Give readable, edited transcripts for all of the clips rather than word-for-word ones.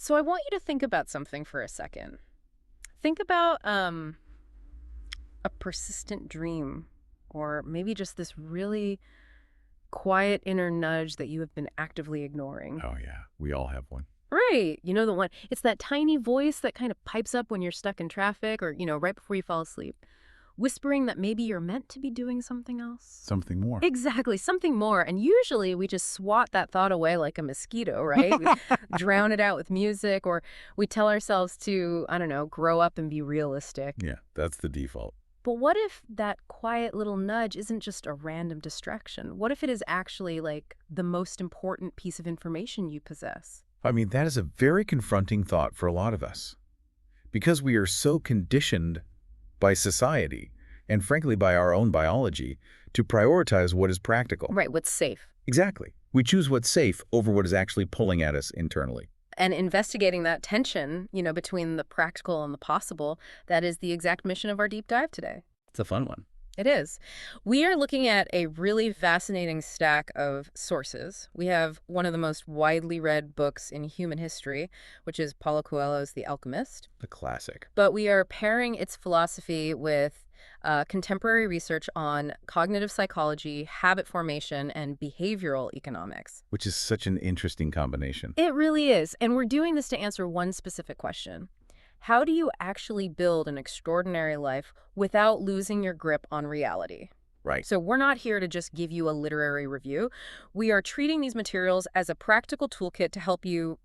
So I want you to think about something for a second. Think about a persistent dream, or maybe just this really quiet inner nudge that you have been actively ignoring. Oh, yeah. We all have one. Right. You know the one. It's that tiny voice that kind of pipes up when you're stuck in traffic or, right before you fall asleep, whispering that maybe you're meant to be doing something else. Something more. Exactly, something more. And usually we just swat that thought away like a mosquito, right? We drown it out with music, or we tell ourselves to, I don't know, grow up and be realistic. Yeah, that's the default. But what if that quiet little nudge isn't just a random distraction? What if it is actually like the most important piece of information you possess? I mean, that is a very confronting thought for a lot of us. Because we are so conditioned by society, and frankly by our own biology, to prioritize what is practical. Right, what's safe. Exactly. We choose what's safe over what is actually pulling at us internally. And investigating that tension, between the practical and the possible, that is the exact mission of our deep dive today. It's a fun one. It is. We are looking at a really fascinating stack of sources. We have one of the most widely read books in human history, which is Paulo Coelho's The Alchemist. The classic. But we are pairing its philosophy with contemporary research on cognitive psychology, habit formation, and behavioral economics. Which is such an interesting combination. It really is. And we're doing this to answer one specific question. How do you actually build an extraordinary life without losing your grip on reality? Right. So we're not here to just give you a literary review. We are treating these materials as a practical toolkit to help you,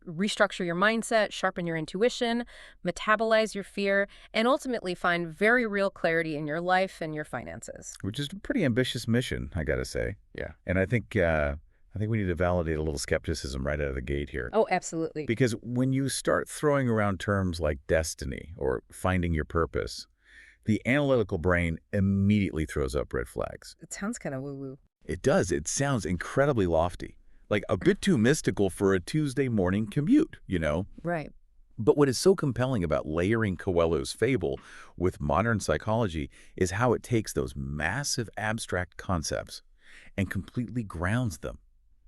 restructure your mindset, sharpen your intuition, metabolize your fear, and ultimately find very real clarity in your life and your finances. Which is a pretty ambitious mission, I gotta say. Yeah. And I think we need to validate a little skepticism right out of the gate here. Oh, absolutely. Because when you start throwing around terms like destiny or finding your purpose, the analytical brain immediately throws up red flags. It sounds kind of woo-woo. It does. It sounds incredibly lofty, like a bit too mystical for a Tuesday morning commute, Right. But what is so compelling about layering Coelho's fable with modern psychology is how it takes those massive abstract concepts and completely grounds them.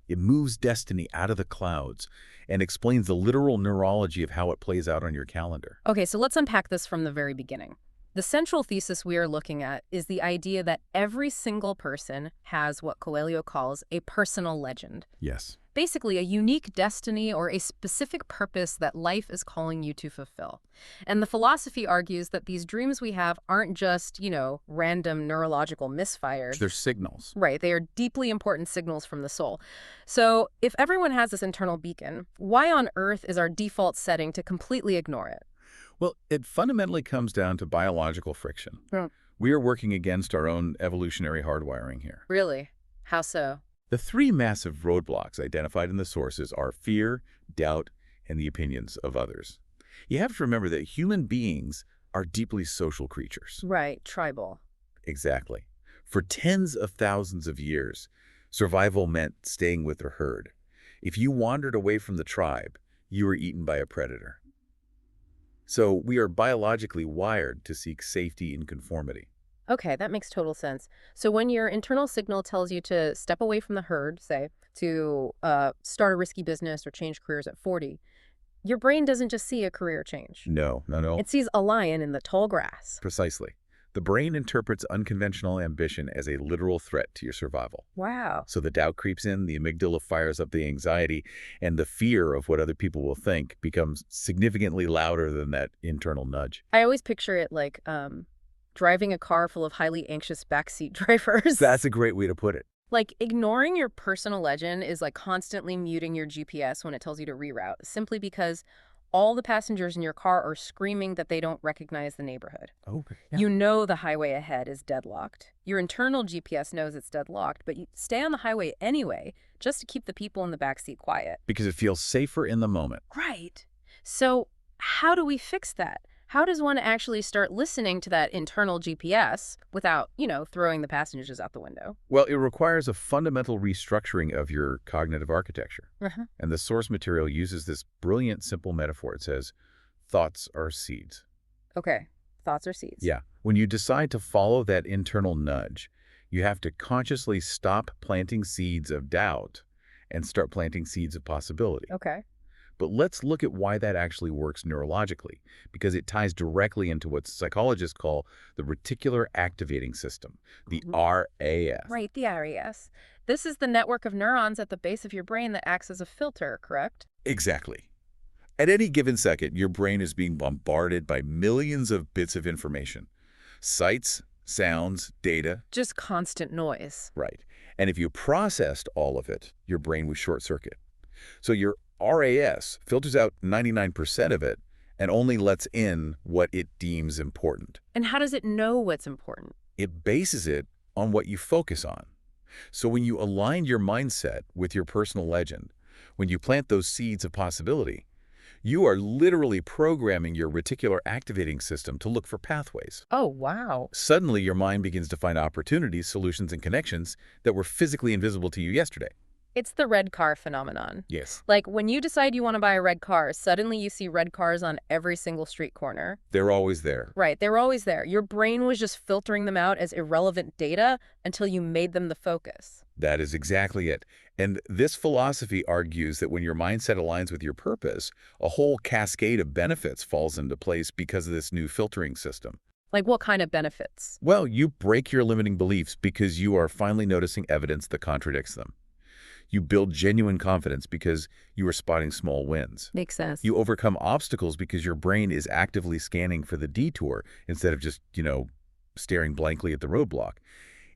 It moves destiny out of the clouds and explains the literal neurology of how it plays out on your calendar. Okay, so let's unpack this from the very beginning. The central thesis we are looking at is the idea that every single person has what Coelho calls a personal legend. Yes. Basically, a unique destiny or a specific purpose that life is calling you to fulfill. And the philosophy argues that these dreams we have aren't just, random neurological misfires. They're signals. Right, they are deeply important signals from the soul. So if everyone has this internal beacon, why on earth is our default setting to completely ignore it? Well, it fundamentally comes down to biological friction. Yeah. We are working against our own evolutionary hardwiring here. Really? How so? The three massive roadblocks identified in the sources are fear, doubt, and the opinions of others. You have to remember that human beings are deeply social creatures. Right, tribal. Exactly. For tens of thousands of years, survival meant staying with the herd. If you wandered away from the tribe, you were eaten by a predator. So we are biologically wired to seek safety in conformity. Okay, that makes total sense. So when your internal signal tells you to step away from the herd, say, to start a risky business or change careers at 40, your brain doesn't just see a career change. No. It sees a lion in the tall grass. Precisely. The brain interprets unconventional ambition as a literal threat to your survival. Wow. So the doubt creeps in, the amygdala fires up the anxiety, and the fear of what other people will think becomes significantly louder than that internal nudge. I always picture it like driving a car full of highly anxious backseat drivers. That's a great way to put it. Like, ignoring your personal legend is like constantly muting your GPS when it tells you to reroute, simply because all the passengers in your car are screaming that they don't recognize the neighborhood. Oh, yeah. You know the highway ahead is deadlocked. Your internal GPS knows it's deadlocked, but you stay on the highway anyway, just to keep the people in the backseat quiet. Because it feels safer in the moment. Right. So how do we fix that? How does one actually start listening to that internal GPS without, throwing the passengers out the window? Well, it requires a fundamental restructuring of your cognitive architecture. And the source material uses this brilliant, simple metaphor. It says, thoughts are seeds. Okay. Thoughts are seeds. Yeah. When you decide to follow that internal nudge, you have to consciously stop planting seeds of doubt and start planting seeds of possibility. Okay. But let's look at why that actually works neurologically, because it ties directly into what psychologists call the reticular activating system, the Mhm. RAS. Right, the RAS. This is the network of neurons at the base of your brain that acts as a filter, correct? Exactly. At any given second, your brain is being bombarded by millions of bits of information. Sights, sounds, data. Just constant noise. Right. And if you processed all of it, your brain would short circuit. So your RAS filters out 99% of it and only lets in what it deems important. And how does it know what's important? It bases it on what you focus on. So when you align your mindset with your personal legend, when you plant those seeds of possibility, you are literally programming your reticular activating system to look for pathways. Oh, wow. Suddenly, your mind begins to find opportunities, solutions, and connections that were physically invisible to you yesterday. It's the red car phenomenon. Yes. Like when you decide you want to buy a red car, suddenly you see red cars on every single street corner. They're always there. Right, they were always there. Your brain was just filtering them out as irrelevant data until you made them the focus. That is exactly it. And this philosophy argues that when your mindset aligns with your purpose, a whole cascade of benefits falls into place because of this new filtering system. Like what kind of benefits? Well, you break your limiting beliefs because you are finally noticing evidence that contradicts them. You build genuine confidence because you are spotting small wins. Makes sense. You overcome obstacles because your brain is actively scanning for the detour instead of just, staring blankly at the roadblock.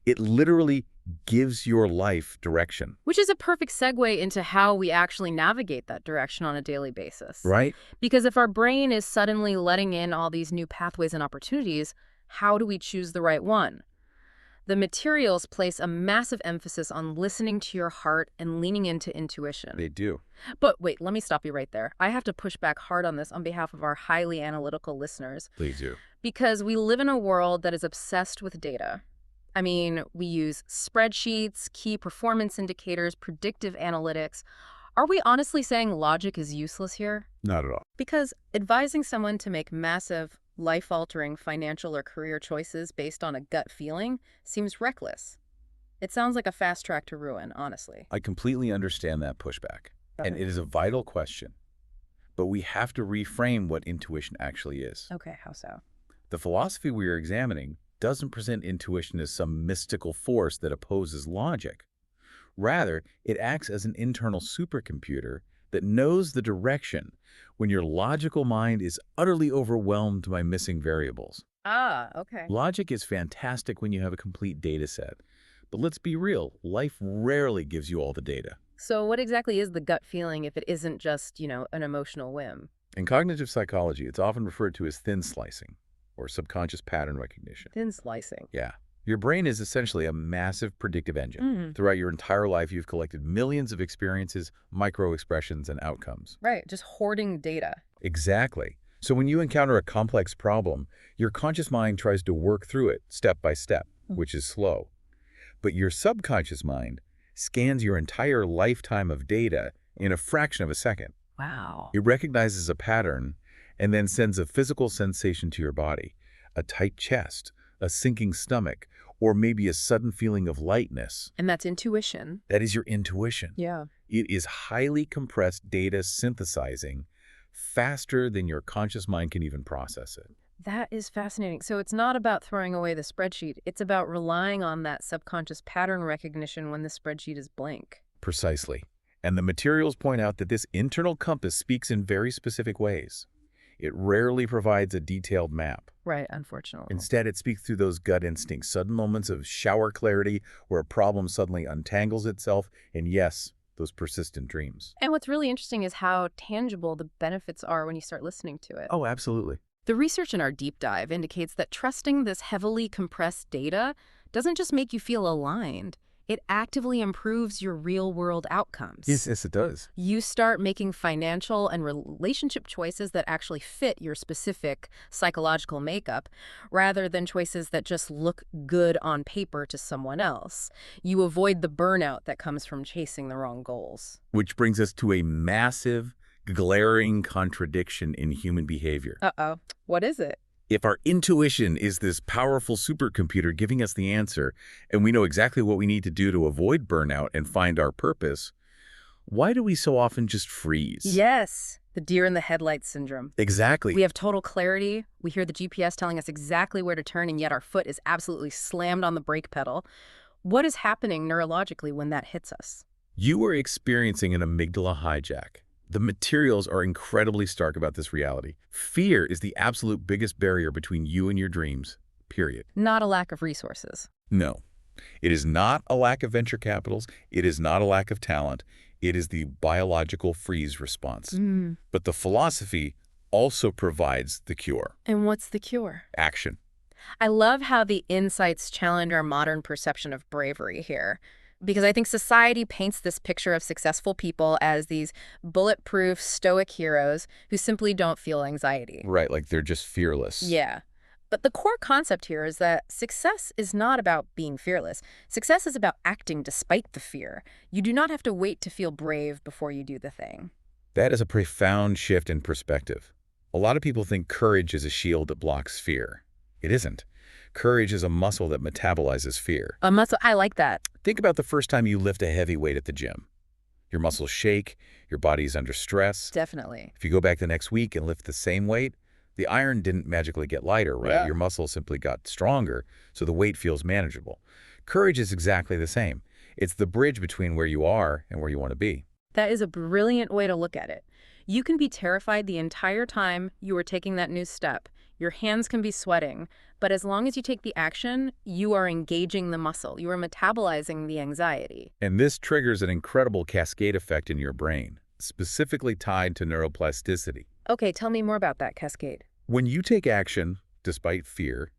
It literally gives your life direction. Which is a perfect segue into how we actually navigate that direction on a daily basis. Right? Because if our brain is suddenly letting in all these new pathways and opportunities, how do we choose the right one? The materials place a massive emphasis on listening to your heart and leaning into intuition. They do. But wait, let me stop you right there. I have to push back hard on this on behalf of our highly analytical listeners. Please do. Because we live in a world that is obsessed with data. I mean, we use spreadsheets, key performance indicators, predictive analytics. Are we honestly saying logic is useless here? Not at all. Because advising someone to make massive, life-altering financial or career choices based on a gut feeling seems reckless. It sounds like a fast track to ruin, honestly. I completely understand that pushback. And it is a vital question. But we have to reframe what intuition actually is. Okay, how so? The philosophy we are examining doesn't present intuition as some mystical force that opposes logic. Rather, it acts as an internal supercomputer that knows the direction when your logical mind is utterly overwhelmed by missing variables. Ah, okay. Logic is fantastic when you have a complete data set. But let's be real, life rarely gives you all the data. So what exactly is the gut feeling if it isn't just, an emotional whim? In cognitive psychology, it's often referred to as thin slicing, or subconscious pattern recognition. Thin slicing. Yeah. Your brain is essentially a massive predictive engine. Throughout your entire life, you've collected millions of experiences, micro-expressions, and outcomes. Right, just hoarding data. Exactly. So when you encounter a complex problem, your conscious mind tries to work through it step by step, which is slow. But your subconscious mind scans your entire lifetime of data in a fraction of a second. Wow. It recognizes a pattern and then sends a physical sensation to your body, a tight chest, a sinking stomach, or maybe a sudden feeling of lightness. And that's intuition. That is your intuition. Yeah. It is highly compressed data synthesizing faster than your conscious mind can even process it. That is fascinating. So it's not about throwing away the spreadsheet. It's about relying on that subconscious pattern recognition when the spreadsheet is blank. Precisely. And the materials point out that this internal compass speaks in very specific ways. It rarely provides a detailed map. Right, unfortunately. Instead, it speaks through those gut instincts, sudden moments of shower clarity where a problem suddenly untangles itself, and yes, those persistent dreams. And what's really interesting is how tangible the benefits are when you start listening to it. Oh, absolutely. The research in our deep dive indicates that trusting this heavily compressed data doesn't just make you feel aligned. It actively improves your real-world outcomes. Yes, it does. You start making financial and relationship choices that actually fit your specific psychological makeup, rather than choices that just look good on paper to someone else. You avoid the burnout that comes from chasing the wrong goals. Which brings us to a massive, glaring contradiction in human behavior. Uh-oh. What is it? If our intuition is this powerful supercomputer giving us the answer, and we know exactly what we need to do to avoid burnout and find our purpose, Why do we so often just freeze? Yes, the deer in the headlights syndrome. We Exactly. have total clarity. We hear the GPS telling us exactly where to turn, and yet our foot is absolutely slammed on the brake pedal. What is happening neurologically when that hits us? You are experiencing an amygdala hijack. The materials are incredibly stark about this reality. Fear is the absolute biggest barrier between you and your dreams, period. Not a lack of resources. No, it is not a lack of venture capitals. It is not a lack of talent. It is the biological freeze response. But the philosophy also provides the cure, And what's the cure? action. I love how the insights challenge our modern perception of bravery here. Because I think society paints this picture of successful people as these bulletproof, stoic heroes who simply don't feel anxiety. Right, like they're just fearless. Yeah. But the core concept here is that success is not about being fearless. Success is about acting despite the fear. You do not have to wait to feel brave before you do the thing. That is a profound shift in perspective. A lot of people think courage is a shield that blocks fear. It isn't. Courage is a muscle that metabolizes fear. A muscle, I like that. Think about the first time you lift a heavy weight at the gym. Your muscles shake, your body's under stress. Definitely. If you go back the next week and lift the same weight, the iron didn't magically get lighter, right? Yeah. Your muscles simply got stronger, so the weight feels manageable. Courage is exactly the same. It's the bridge between where you are and where you want to be. That is a brilliant way to look at it. You can be terrified the entire time you are taking that new step. Your hands can be sweating, but as long as you take the action, you are engaging the muscle. You are metabolizing the anxiety. And this triggers an incredible cascade effect in your brain, specifically tied to neuroplasticity. Okay, tell me more about that cascade. When you take action, despite fear,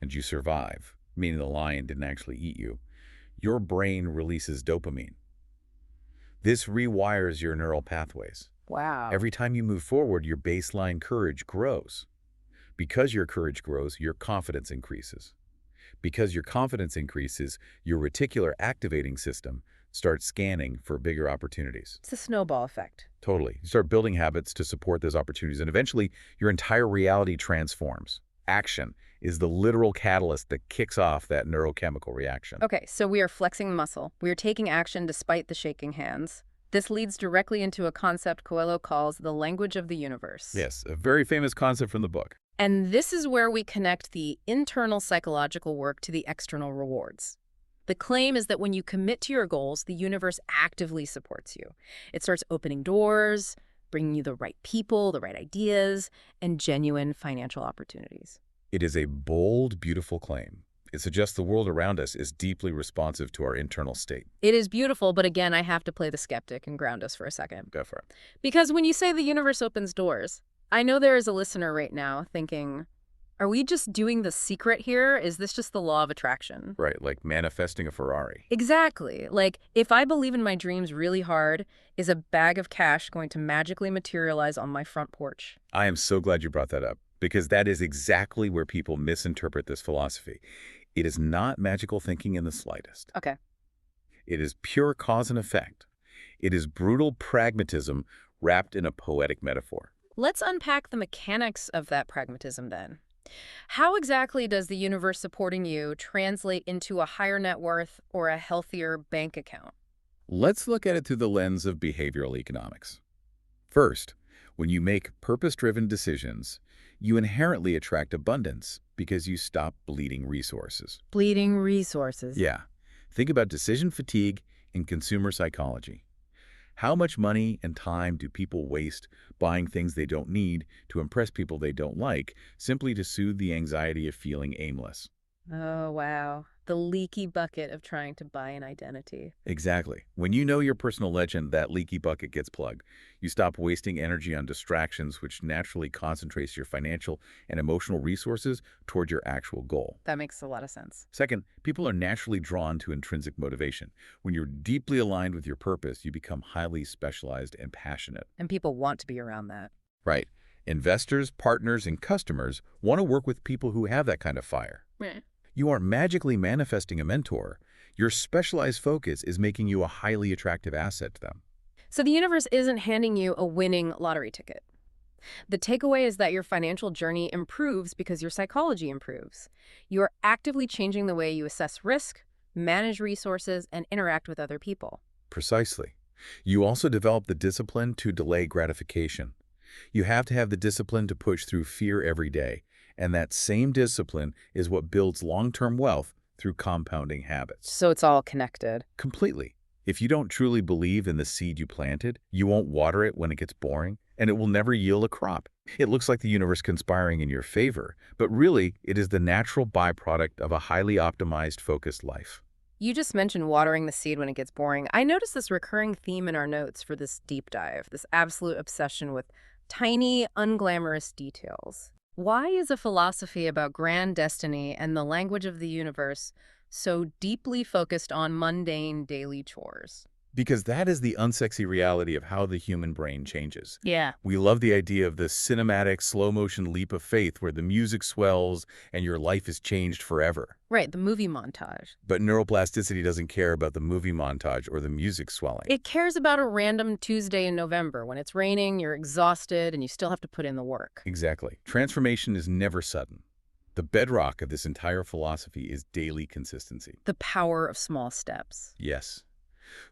and you survive, meaning the lion didn't actually eat you, your brain releases dopamine. This rewires your neural pathways. Wow. Every time you move forward, your baseline courage grows. Because your courage grows, your confidence increases. Because your confidence increases, your reticular activating system starts scanning for bigger opportunities. It's a snowball effect. Totally. You start building habits to support those opportunities, and eventually your entire reality transforms. Action is the literal catalyst that kicks off that neurochemical reaction. Okay, so we are flexing the muscle. We are taking action despite the shaking hands. This leads directly into a concept Coelho calls the language of the universe. Yes, a very famous concept from the book. And this is where we connect the internal psychological work to the external rewards. The claim is that when you commit to your goals, the universe actively supports you. It starts opening doors, bringing you the right people, the right ideas, and genuine financial opportunities. It is a bold, beautiful claim. It suggests the world around us is deeply responsive to our internal state. It is beautiful, but again, I have to play the skeptic and ground us for a second. Go for it. Because when you say the universe opens doors, I know there is a listener right now thinking, are we just doing the secret here? Is this just the law of attraction? Right, like manifesting a Ferrari. Exactly. Like, if I believe in my dreams really hard, is a bag of cash going to magically materialize on my front porch? I am so glad you brought that up, because that is exactly where people misinterpret this philosophy. It is not magical thinking in the slightest. Okay. It is pure cause and effect. It is brutal pragmatism wrapped in a poetic metaphor. Let's unpack the mechanics of that pragmatism then. How exactly does the universe supporting you translate into a higher net worth or a healthier bank account? Let's look at it through the lens of behavioral economics. First, when you make purpose-driven decisions, you inherently attract abundance because you stop bleeding resources. Bleeding resources. Yeah. Think about decision fatigue in consumer psychology. How much money and time do people waste buying things they don't need to impress people they don't like, simply to soothe the anxiety of feeling aimless? Oh, wow. The leaky bucket of trying to buy an identity. Exactly. When you know your personal legend, that leaky bucket gets plugged. You stop wasting energy on distractions, which naturally concentrates your financial and emotional resources toward your actual goal. That makes a lot of sense. Second, people are naturally drawn to intrinsic motivation. When you're deeply aligned with your purpose, you become highly specialized and passionate. And people want to be around that. Right. Investors, partners, and customers want to work with people who have that kind of fire. Right. You aren't magically manifesting a mentor. Your specialized focus is making you a highly attractive asset to them. So the universe isn't handing you a winning lottery ticket. The takeaway is that your financial journey improves because your psychology improves. You are actively changing the way you assess risk, manage resources, and interact with other people. Precisely. You also develop the discipline to delay gratification. You have to have the discipline to push through fear every day, and that same discipline is what builds long-term wealth through compounding habits. So it's all connected. Completely. If you don't truly believe in the seed you planted, you won't water it when it gets boring, and it will never yield a crop. It looks like the universe conspiring in your favor, but really, it is the natural byproduct of a highly optimized, focused life. You just mentioned watering the seed when it gets boring. I noticed this recurring theme in our notes for this deep dive, this absolute obsession with tiny, unglamorous details. Why is a philosophy about grand destiny and the language of the universe so deeply focused on mundane daily chores? Because that is the unsexy reality of how the human brain changes. Yeah. We love the idea of the cinematic, slow-motion leap of faith where the music swells and your life is changed forever. Right, the movie montage. But neuroplasticity doesn't care about the movie montage or the music swelling. It cares about a random Tuesday in November when it's raining, you're exhausted, and you still have to put in the work. Exactly. Transformation is never sudden. The bedrock of this entire philosophy is daily consistency. The power of small steps. Yes.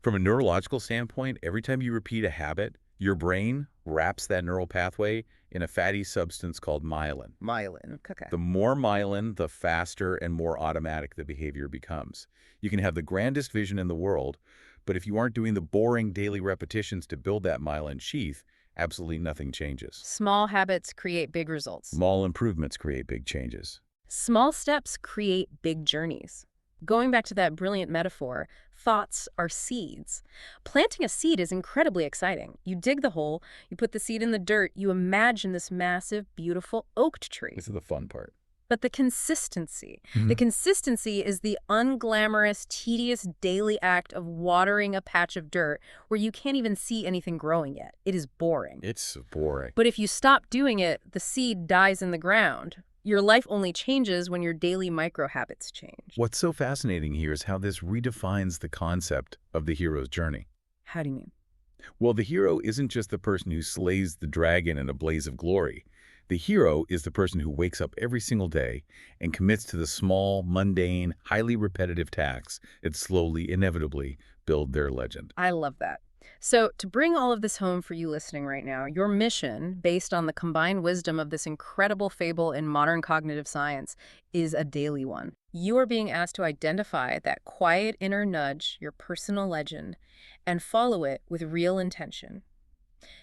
From a neurological standpoint, every time you repeat a habit, your brain wraps that neural pathway in a fatty substance called myelin. Myelin. Okay. The more myelin, the faster and more automatic the behavior becomes. You can have the grandest vision in the world, but if you aren't doing the boring daily repetitions to build that myelin sheath, absolutely nothing changes. Small habits create big results. Small improvements create big changes. Small steps create big journeys. Going back to that brilliant metaphor, thoughts are seeds. Planting a seed is incredibly exciting. You dig the hole, you put the seed in the dirt, you imagine this massive, beautiful oak tree. This is the fun part. But the consistency is the unglamorous, tedious daily act of watering a patch of dirt where you can't even see anything growing yet. It is boring. It's boring. But if you stop doing it, the seed dies in the ground. Your life only changes when your daily micro-habits change. What's so fascinating here is how this redefines the concept of the hero's journey. How do you mean? Well, the hero isn't just the person who slays the dragon in a blaze of glory. The hero is the person who wakes up every single day and commits to the small, mundane, highly repetitive tasks that slowly, inevitably build their legend. I love that. So to bring all of this home for you listening right now, your mission, based on the combined wisdom of this incredible fable in modern cognitive science, is a daily one. You are being asked to identify that quiet inner nudge, your personal legend, and follow it with real intention.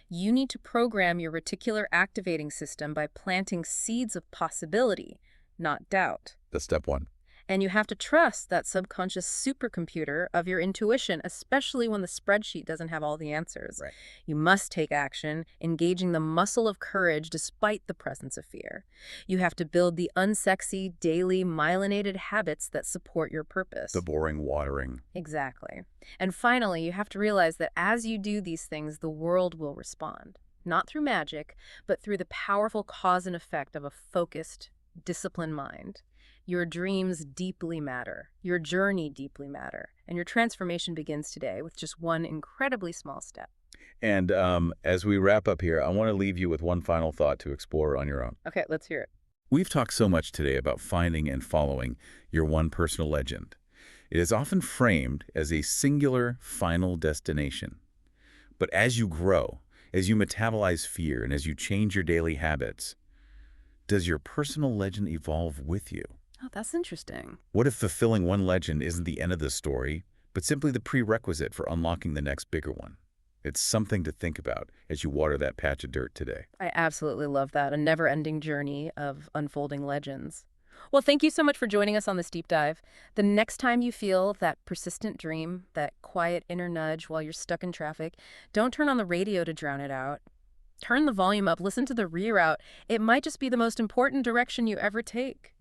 You need to program your reticular activating system by planting seeds of possibility, not doubt. That's step one. And you have to trust that subconscious supercomputer of your intuition, especially when the spreadsheet doesn't have all the answers. Right. You must take action, engaging the muscle of courage despite the presence of fear. You have to build the unsexy, daily, myelinated habits that support your purpose. The boring watering. Exactly. And finally, you have to realize that as you do these things, the world will respond. Not through magic, but through the powerful cause and effect of a focused, disciplined mind. Your dreams deeply matter. Your journey deeply matter. And your transformation begins today with just one incredibly small step. And as we wrap up here, I want to leave you with one final thought to explore on your own. Okay, let's hear it. We've talked so much today about finding and following your one personal legend. It is often framed as a singular final destination. But as you grow, as you metabolize fear, and as you change your daily habits, does your personal legend evolve with you? Oh, that's interesting. What if fulfilling one legend isn't the end of the story, but simply the prerequisite for unlocking the next bigger one? It's something to think about as you water that patch of dirt today. I absolutely love that. A never-ending journey of unfolding legends. Well, thank you so much for joining us on this deep dive. The next time you feel that persistent dream, that quiet inner nudge while you're stuck in traffic, don't turn on the radio to drown it out. Turn the volume up, listen to the reroute. It might just be the most important direction you ever take.